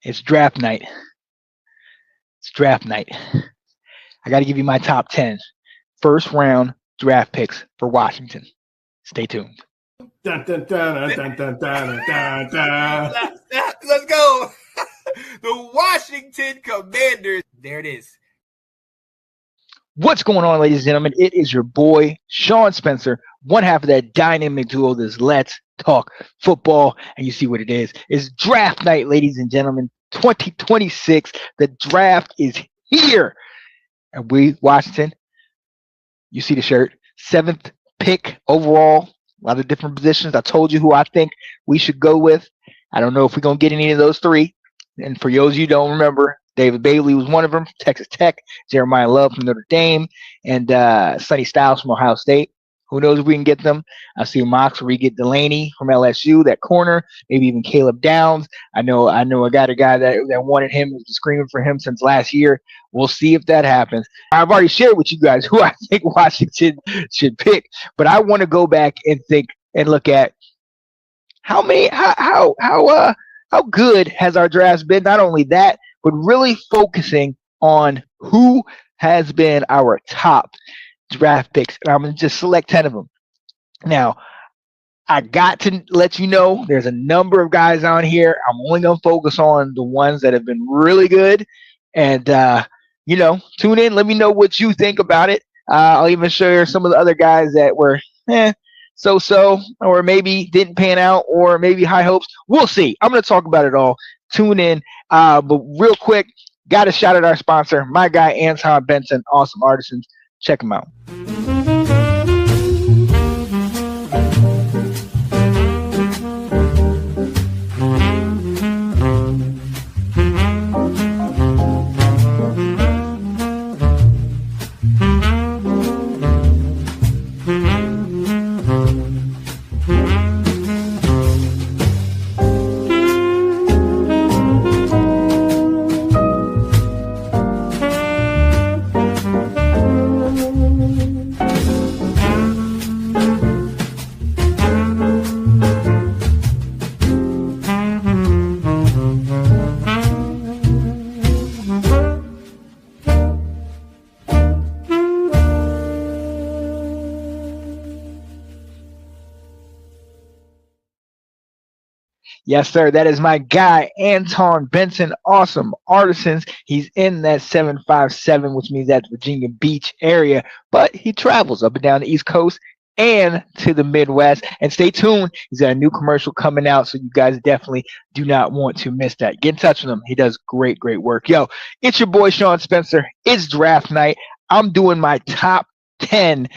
It's draft night. It's draft night. I got to give you my top 10 first round draft picks for Washington. Stay tuned. Dun, dun, dun, dun, dun, dun, dun, dun. Let's go. The Washington Commanders. There it is. What's going on, ladies and gentlemen? It is your boy, Sean Spencer, one half of that dynamic duo, this Let's Talk Football. And you see what it is. It's draft night, ladies and gentlemen. 2026. The draft is here. And we, Washington, you see the shirt, 7th pick overall. A lot of different positions. I told you who I think we should go with. I don't know if we're going to get any of those three. And for those of you who don't remember, David Bailey was one of them, Texas Tech, Jeremiah Love from Notre Dame, and Sonny Styles from Ohio State. Who knows if we can get them? I see Mox where we get Delaney from LSU, that corner, maybe even Caleb Downs. I know I got a guy that wanted him, was screaming for him since last year. We'll see if that happens. I've already shared with you guys who I think Washington should pick, but I want to go back and think and look at how good has our drafts been. Not only that, but really focusing on who has been our top draft picks. And I'm going to just select 10 of them. Now, I got to let you know there's a number of guys on here. I'm only going to focus on the ones that have been really good. And, tune in. Let me know what you think about it. I'll even share some of the other guys that were so-so, or maybe didn't pan out, or maybe high hopes. We'll see. I'm going to talk about it all. Tune in. But real quick, got to shout out our sponsor, my guy, Anton Benson, Awesome Artisans. Check him out. Yes, sir. That is my guy, Anton Benson, Awesome Artisans. He's in that 757, which means that's Virginia Beach area, but he travels up and down the East Coast and to the Midwest. And stay tuned. He's got a new commercial coming out, so you guys definitely do not want to miss that. Get in touch with him. He does great work. Yo, it's your boy, Sean Spencer. It's draft night. I'm doing my top 10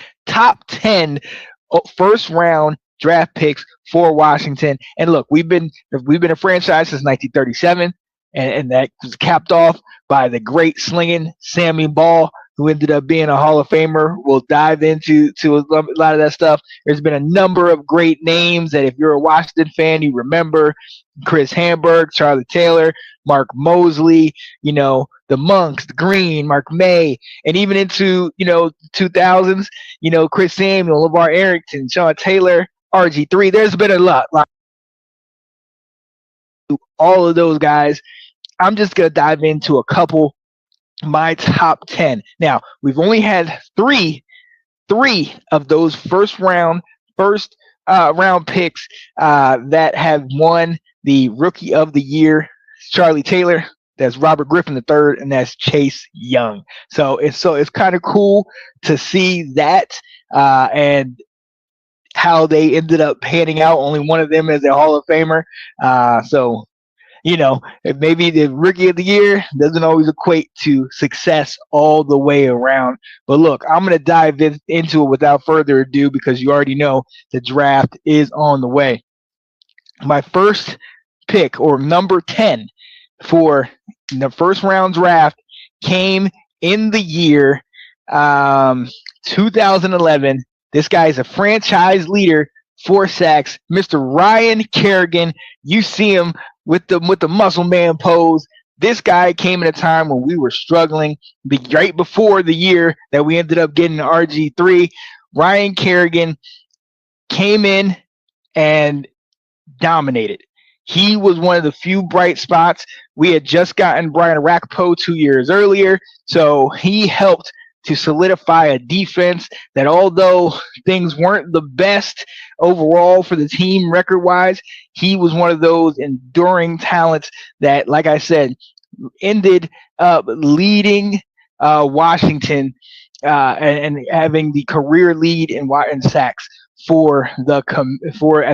first round draft picks for Washington. And look, we've been a franchise since 1937, and that was capped off by the great slinging Sammy Baugh, who ended up being a Hall of Famer. We'll dive into a lot of that stuff. There's been a number of great names that if you're a Washington fan, you remember: Chris Hamburg, Charlie Taylor, Mark Mosley, the Monks, the Green, Mark May, and even into 2000s, Chris Samuel, LeVar Arrington, Sean Taylor, RG3. There's been a lot. All of those guys. I'm just going to dive into a couple, my top 10. Now, we've only had three of those first round picks that have won the Rookie of the Year. Charlie Taylor, that's Robert Griffin III, and that's Chase Young. So it's kind of cool to see that and how they ended up panning out. Only one of them is a Hall of Famer. Maybe the Rookie of the Year doesn't always equate to success all the way around. But look, I'm going to dive into it without further ado, because you already know the draft is on the way. My first pick, or number 10 for the first round draft, came in the year 2011. This guy is a franchise leader, 4 sacks, Mr. Ryan Kerrigan. You see him with the muscle man pose. This guy came at a time when we were struggling, right before the year that we ended up getting RG3. Ryan Kerrigan came in and dominated. He was one of the few bright spots. We had just gotten Brian Rakpo 2 years earlier, so he helped to solidify a defense that, although things weren't the best overall for the team record-wise, he was one of those enduring talents that, like I said, ended up leading Washington and having the career lead in sacks for at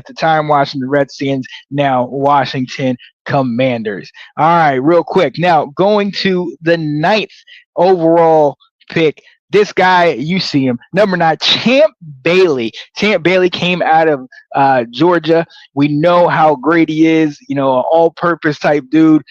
the time Washington Redskins, now Washington Commanders. All right, real quick. Now going to the 9th overall pick. This guy, you see him, number 9, Champ Bailey. Champ Bailey came out of Georgia. We know how great he is, an all-purpose type dude.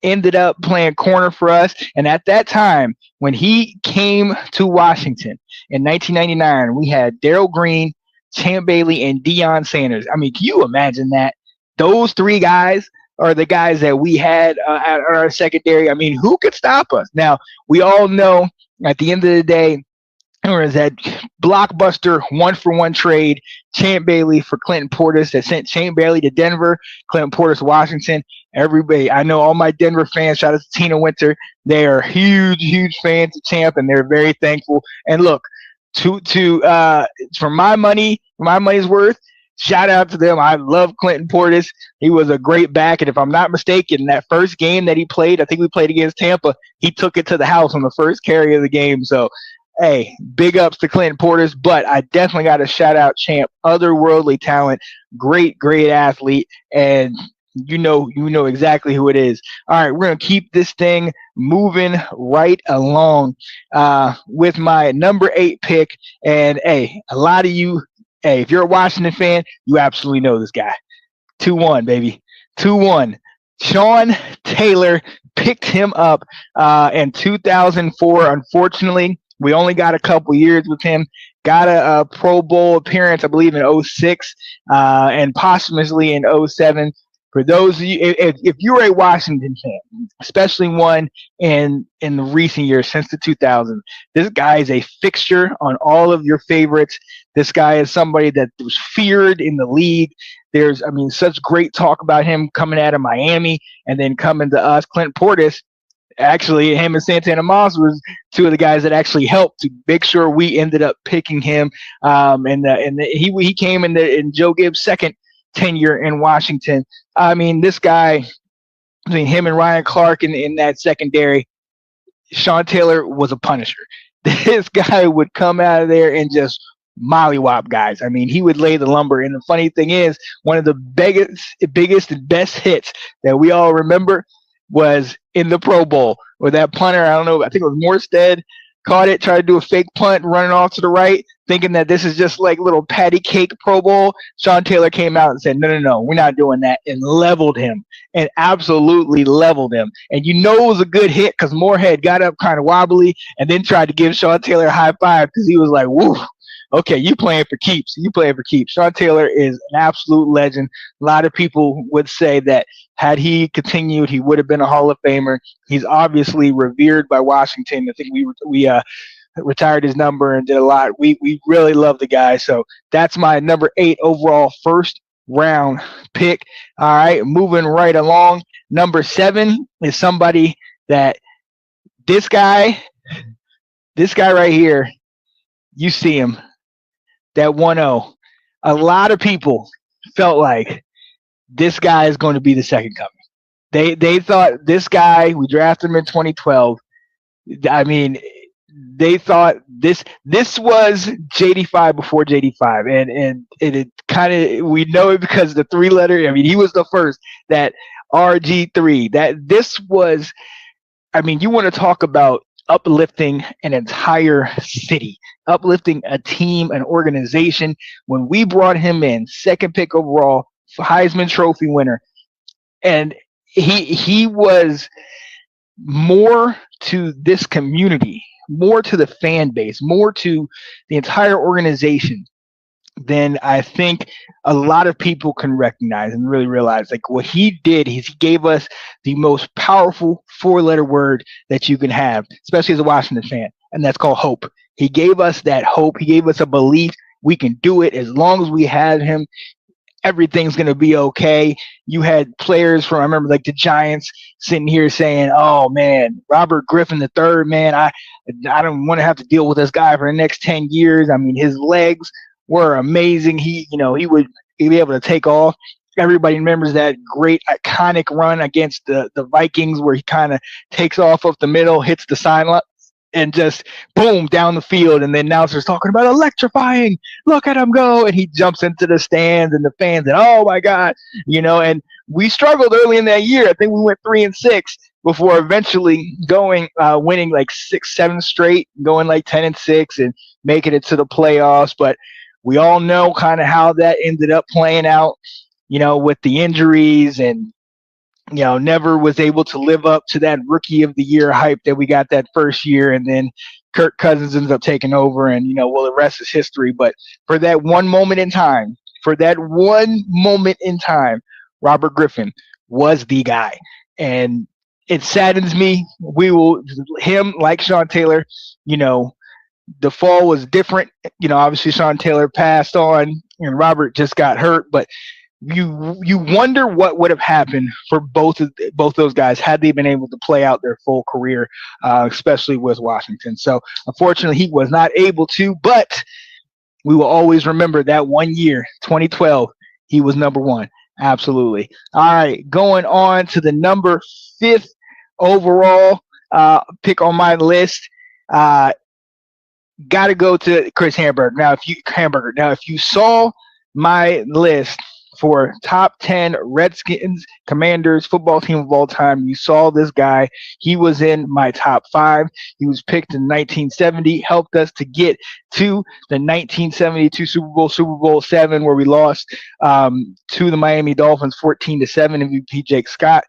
Ended up playing corner for us. And at that time, when he came to Washington in 1999, we had Darrell Green, Champ Bailey, and Deion Sanders. I mean, can you imagine that? Those 3 guys are the guys that we had at our secondary. I mean, who could stop us? Now, we all know at the end of the day, there was that blockbuster 1-for-1 trade, Champ Bailey for Clinton Portis, that sent Champ Bailey to Denver, Clinton Portis to Washington. Everybody, I know all my Denver fans, shout out to Tina Winter, they are huge fans of Champ, and they're very thankful. And look, for my money's worth, shout out to them. I love Clinton Portis. He was a great back, and if I'm not mistaken, that first game that he played, I think we played against Tampa, he took it to the house on the first carry of the game. So, hey, big ups to Clinton Portis, but I definitely got to shout out Champ, otherworldly talent, great athlete, and you know exactly who it is. All right, we're going to keep this thing moving right along with my number 8 pick. And, hey, a lot of you, if you're a Washington fan, you absolutely know this guy. 2-1, baby. 2-1. Sean Taylor picked him up in 2004. Unfortunately, we only got a couple years with him. Got a Pro Bowl appearance, I believe, in 06 and posthumously in 07. For those of you, if you're a Washington fan, especially one in the recent years since the 2000s, this guy is a fixture on all of your favorites. This guy is somebody that was feared in the league. There's, such great talk about him coming out of Miami and then coming to us. Clinton Portis, actually, him and Santana Moss was 2 of the guys that actually helped to make sure we ended up picking him. He came in Joe Gibbs' second tenure in Washington. This guy, between him and Ryan Clark in that secondary, Sean Taylor was a punisher. This guy would come out of there and just mollywop guys. He would lay the lumber. And the funny thing is, one of the biggest and best hits that we all remember was in the Pro Bowl, where that punter, I don't know, I think it was Morstead, caught it, tried to do a fake punt, running off to the right, thinking that this is just like little patty cake Pro Bowl. Sean Taylor came out and said, no, we're not doing that, and leveled him, and absolutely leveled him. And it was a good hit because Moorhead got up kind of wobbly and then tried to give Sean Taylor a high five because he was like, woo, okay, you playing for keeps. Sean Taylor is an absolute legend. A lot of people would say that had he continued, he would have been a Hall of Famer. He's obviously revered by Washington. I think we retired his number and did a lot. We really love the guy. So that's my number 8 overall first round pick. All right, moving right along. Number 7 is somebody that this guy right here, you see him, that 1-0. A lot of people felt like this guy is going to be the second coming. They thought this guy, we drafted him in 2012. They thought this was JD5 before JD5, and it kind of, we know it because the 3-letter. He was the first, that RG3. That this was, you want to talk about uplifting an entire city, uplifting a team, an organization. When we brought him in, second pick overall, Heisman Trophy winner, and he was more to this community, more to the fan base, more to the entire organization than I think a lot of people can recognize and really realize. Like, what he did is he gave us the most powerful 4-letter word that you can have, especially as a Washington fan, and that's called hope. He gave us that hope. He gave us a belief we can do it as long as we have him everything's going to be okay. You had players from, I remember like the Giants sitting here saying, oh man, Robert Griffin III, man, I don't want to have to deal with this guy for the next 10 years. I mean, his legs were amazing. He would be able to take off. Everybody remembers that great iconic run against the Vikings where he kind of takes off the middle, hits the sideline, and just boom down the field. And the announcer's talking about electrifying. Look at him go. And he jumps into the stands and the fans and, oh my God, and we struggled early in that year. I think we went 3-6 before eventually winning like 6-7 straight, going like 10-6 and making it to the playoffs. But we all know kind of how that ended up playing out, with the injuries and, never was able to live up to that rookie of the year hype that we got that first year. And then Kirk Cousins ends up taking over and, the rest is history. But for that one moment in time, Robert Griffin was the guy. And it saddens me. Him, like Sean Taylor, the fall was different. Obviously Sean Taylor passed on and Robert just got hurt, but you wonder what would have happened for both those guys had they been able to play out their full career, especially with Washington. So unfortunately he was not able to, but we will always remember that one year, 2012, he was number one. Absolutely. All right, going on to the number 5th overall pick on my list. Got to go to Chris Hamburger. Now, if you saw my list for top 10 Redskins Commanders football team of all time, you saw this guy. He was in my top 5. He was picked in 1970, helped us to get to the 1972 Super Bowl 7, where we lost to the Miami Dolphins 14-7 MVP Jake Scott.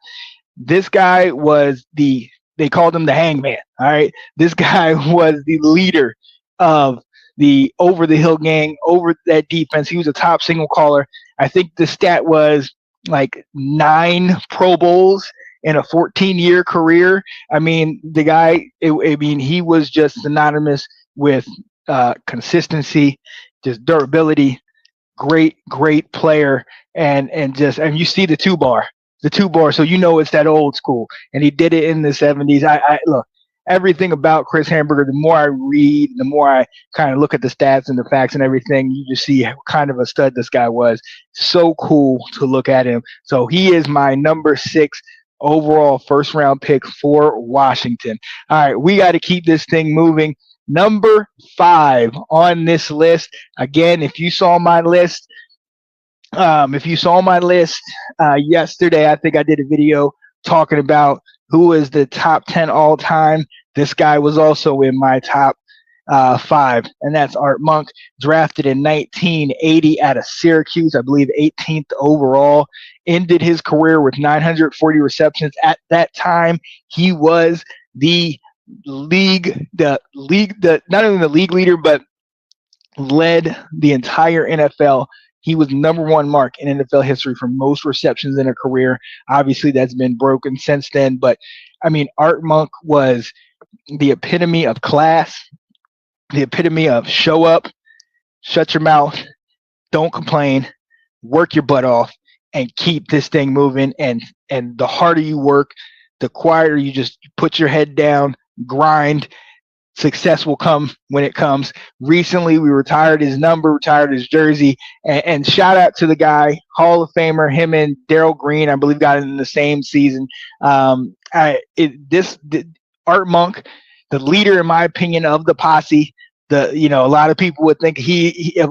This guy was they called him the hangman. All right. This guy was the leader of the over the hill gang, over that defense. He was a top single caller. I think the stat was like 9 Pro Bowls in a 14-year career. I mean, the guy, he was just synonymous with consistency, just durability, great player. And you see the two bar, so it's that old school. And he did it in the 70s. I look, everything about Chris Hamburger, the more I read, the more I kind of look at the stats and the facts and everything, you just see how kind of a stud this guy was. So cool to look at him. So he is my number 6 overall first-round pick for Washington. All right, we got to keep this thing moving. Number 5 on this list. Again, if you saw my list yesterday, I think I did a video talking about who is the top 10 all time. This guy was also in my top 5, and that's Art Monk, drafted in 1980 out of Syracuse, I believe 18th overall, ended his career with 940 receptions. At that time, he was the not only the league leader, but led the entire NFL. He was number 1 mark in NFL history for most receptions in a career. Obviously, that's been broken since then. But, I mean, Art Monk was the epitome of class, the epitome of show up, shut your mouth, don't complain, work your butt off, and keep this thing moving. And the harder you work, the quieter you just put your head down, grind. Success will come when it comes. Recently, we retired his number, retired his jersey, and shout out to the guy, Hall of Famer, him and Darryl Green, I believe, got it in the same season. Art Monk, the leader, in my opinion, of the posse. A lot of people would think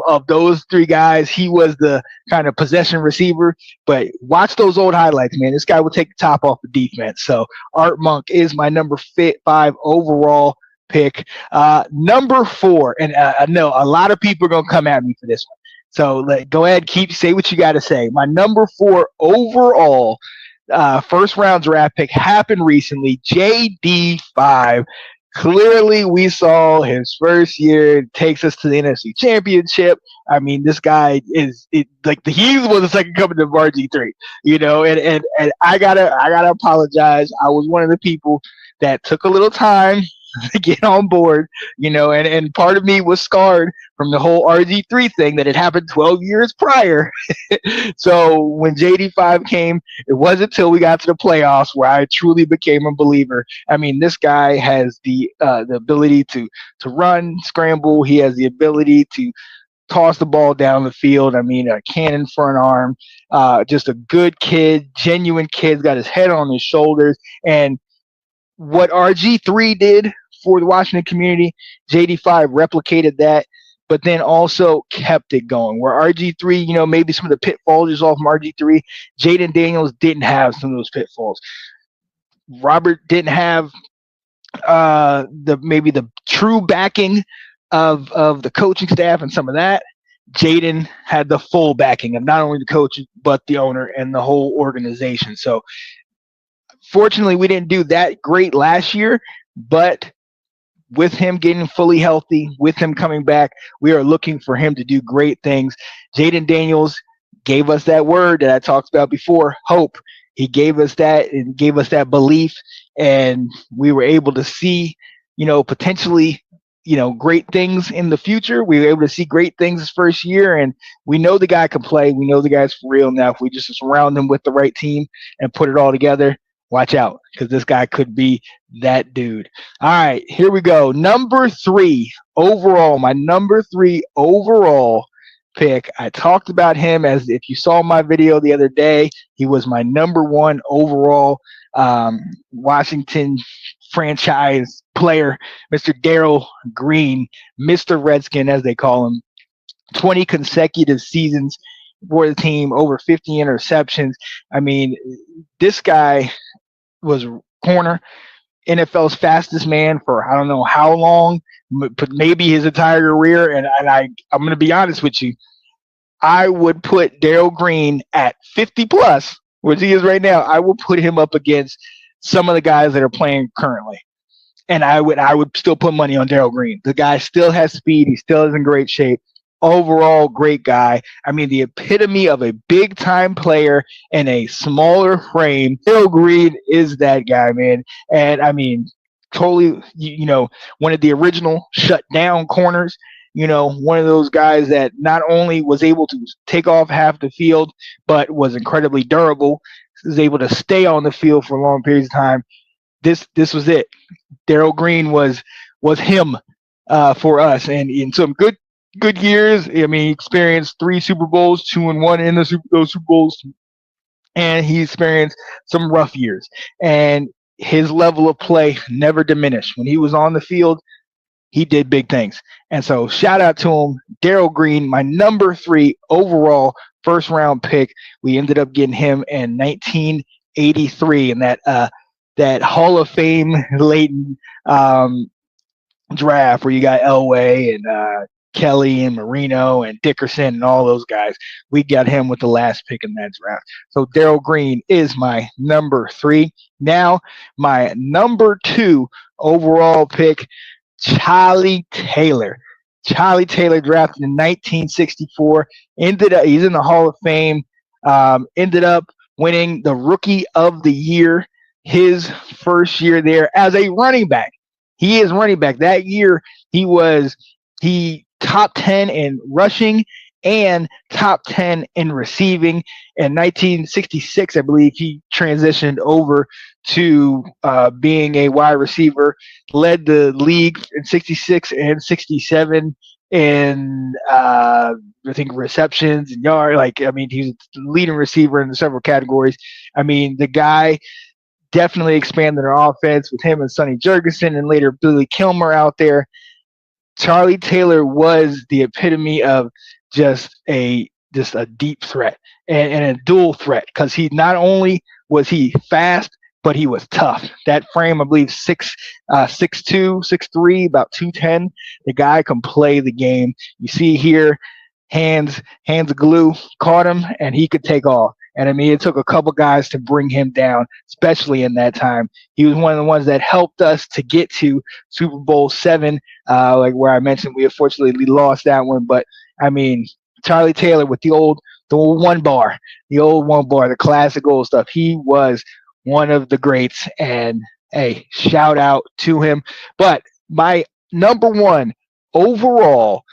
of those 3 guys, he was the kind of possession receiver. But watch those old highlights, man. This guy will take the top off the defense. So Art Monk is my number 5 overall pick. Number 4, and I know a lot of people are gonna come at me for this one, so go ahead, say what you got to say. My number 4 overall first round draft pick happened recently. JD5. Clearly, we saw his first year takes us to the NFC Championship. I mean, this guy he was the second coming of RG3, and I gotta apologize. I was one of the people that took a little time to get on board, and part of me was scarred from the whole RG3 thing that had happened 12 years prior. So when JD5 came, it wasn't until we got to the playoffs where I truly became a believer. I mean, this guy has the ability to run, scramble. He has the ability to toss the ball down the field. I mean, a cannon for an arm. Just a good kid, genuine kid. Got his head on his shoulders. And what RG3 did for the Washington community, JD5 replicated that, but then also kept it going. Where RG3, maybe some of the pitfalls is off from RG3, Jayden Daniels didn't have some of those pitfalls. Robert didn't have the true backing of the coaching staff and some of that. Jayden had the full backing of not only the coaches but the owner and the whole organization. So fortunately, we didn't do that great last year, but with him getting fully healthy, with him coming back, we are looking for him to do great things. Jayden Daniels gave us that word that I talked about before, hope. He gave us that and gave us that belief, and we were able to see, potentially, great things in the future. We were able to see great things his first year, and we know the guy can play. We know the guy's for real now. If we just surround him with the right team and put it all together, watch out, because this guy could be that dude. All right, here we go. Number 3 overall, my number 3 overall pick. I talked about him as, if you saw my video the other day, he was my number 1 overall Washington franchise player, Mr. Darrell Green, Mr. Redskin, as they call him. 20 consecutive seasons for the team, over 50 interceptions. I mean, this guy was corner, NFL's fastest man for I don't know how long, but maybe his entire career. And I'm going to be honest with you, I would put Darrell Green at 50 plus, which he is right now. I will put him up against some of the guys that are playing currently. And I would still put money on Darrell Green. The guy still has speed. He still is in great shape. Overall, great guy. I mean, the epitome of a big-time player in a smaller frame. Darrell Green is that guy, man. And, I mean, totally, one of the original shut-down corners. One of those guys that not only was able to take off half the field, but was incredibly durable, was able to stay on the field for long periods of time. This was it. Darrell Green was him for us, and in some good years. I mean, he experienced 3 Super Bowls, 2-1 in those Super Bowls, and he experienced some rough years. And his level of play never diminished. When he was on the field, he did big things. And so shout out to him, Darrell Green, my number 3 overall first-round pick. We ended up getting him in 1983 in that Hall of Fame laden draft where you got Elway and Kelly and Marino and Dickerson and all those guys. We got him with the last pick in that draft. So Darrell Green is my number 3. Now, my number 2 overall pick, Charlie Taylor. Charlie Taylor, drafted in 1964. He's in the Hall of Fame. Ended up winning the Rookie of the Year his first year there as a running back. He is running back. That year, he top 10 in rushing and top 10 in receiving. In 1966, I believe, he transitioned over to being a wide receiver, led the league in 66 and 67 in I think receptions and yard. He was the leading receiver in several categories. I mean, the guy definitely expanded our offense with him and Sonny Jurgensen and later Billy Kilmer out there. Charlie Taylor was the epitome of just a deep threat and a dual threat, because he not only was he fast, but he was tough. That frame, I believe, 6'2", 6'3", about 210. The guy can play the game. You see here, hands of glue, caught him, and he could take off. And I mean, it took a couple guys to bring him down, especially in that time. He was one of the ones that helped us to get to Super Bowl 7, where I mentioned we unfortunately lost that one. But I mean, Charlie Taylor with the old one bar, the classic old stuff. He was one of the greats, and hey, shout out to him. But my number 1 overall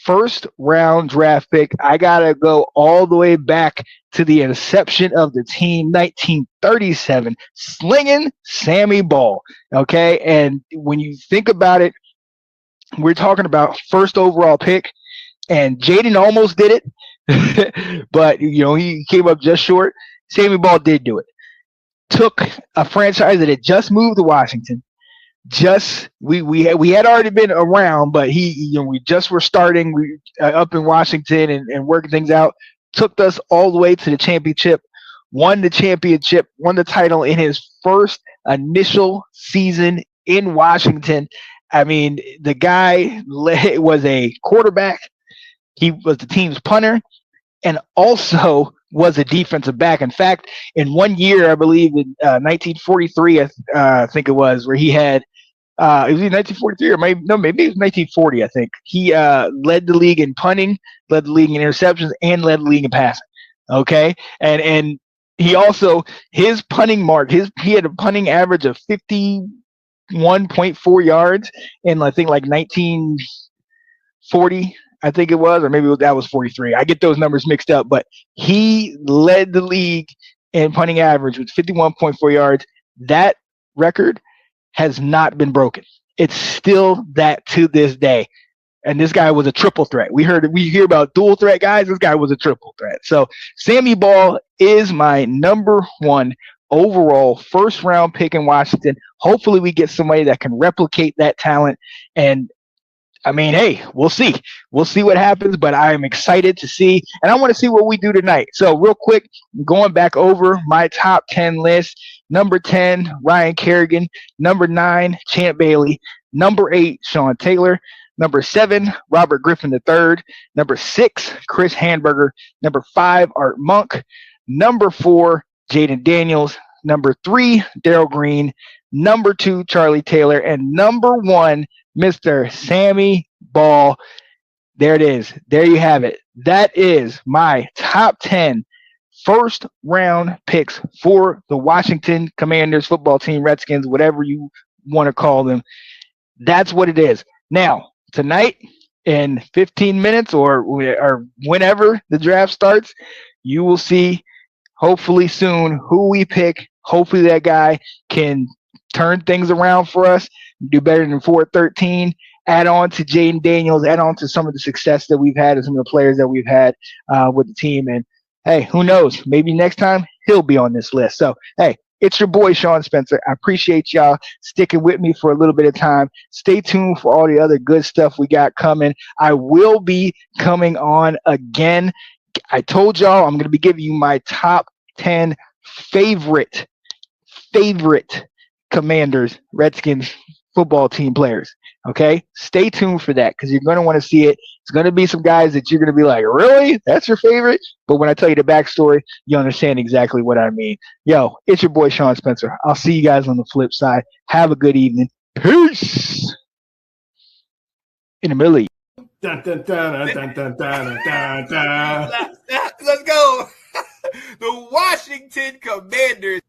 first round draft pick. I got to go all the way back to the inception of the team, 1937, slinging Sammy Baugh. Okay. And when you think about it, we're talking about first overall pick, and Jayden almost did it, but he came up just short. Sammy Baugh did do it. Took a franchise that had just moved to Washington. We had already been around, but we just were starting up in Washington and working things out. Took us all the way to the championship. Won the championship. Won the title in his first initial season in Washington. I mean, the guy was a quarterback. He was the team's punter, and also was a defensive back. In fact, in 1 year, I believe in 1943, I think it was, where he had it was in 1943 or maybe it was 1940. I think he led the league in punting, led the league in interceptions, and led the league in passing. Okay, and he also his punting mark, he had a punting average of 51.4 yards in I think like 1940. I think it was, or maybe that was 43. I get those numbers mixed up, but he led the league in punting average with 51.4 yards. That record has not been broken. It's still that to this day. And this guy was a triple threat. We hear about dual threat guys. This guy was a triple threat. So Sammy Baugh is my number one overall first round pick in Washington. Hopefully we get somebody that can replicate that talent. And I mean, hey, we'll see. We'll see what happens, but I am excited to see, and I want to see what we do tonight. So real quick, going back over my top 10 list. Number 10, Ryan Kerrigan. Number 9, Champ Bailey. Number 8, Sean Taylor. Number 7, Robert Griffin III. Number 6, Chris Handberger. Number 5, Art Monk. Number 4, Jayden Daniels. Number 3, Darrell Green. Number 2, Charlie Taylor. And number 1, Mr. Sammy Baugh. There it is. There you have it. That is my top 10 first round picks for the Washington Commanders football team, Redskins, whatever you want to call them. That's what it is. Now, tonight, in 15 minutes or whenever the draft starts, you will see, hopefully soon, who we pick. Hopefully that guy can turn things around for us, do better than 4-13, add on to Jayden Daniels, add on to some of the success that we've had and some of the players that we've had with the team. And, hey, who knows? Maybe next time he'll be on this list. So, hey, it's your boy, Sean Spencer. I appreciate y'all sticking with me for a little bit of time. Stay tuned for all the other good stuff we got coming. I will be coming on again. I told y'all I'm going to be giving you my top 10 favorite Commanders, Redskins football team players. Okay, stay tuned for that because you're going to want to see it. It's going to be some guys that you're going to be like, really? That's your favorite? But when I tell you the backstory, you understand exactly what I mean. Yo, it's your boy, Sean Spencer. I'll see you guys on the flip side. Have a good evening. Peace. In the middle. Dun, dun, dun, dun, dun, dun, dun, dun. Let's go. The Washington Commanders.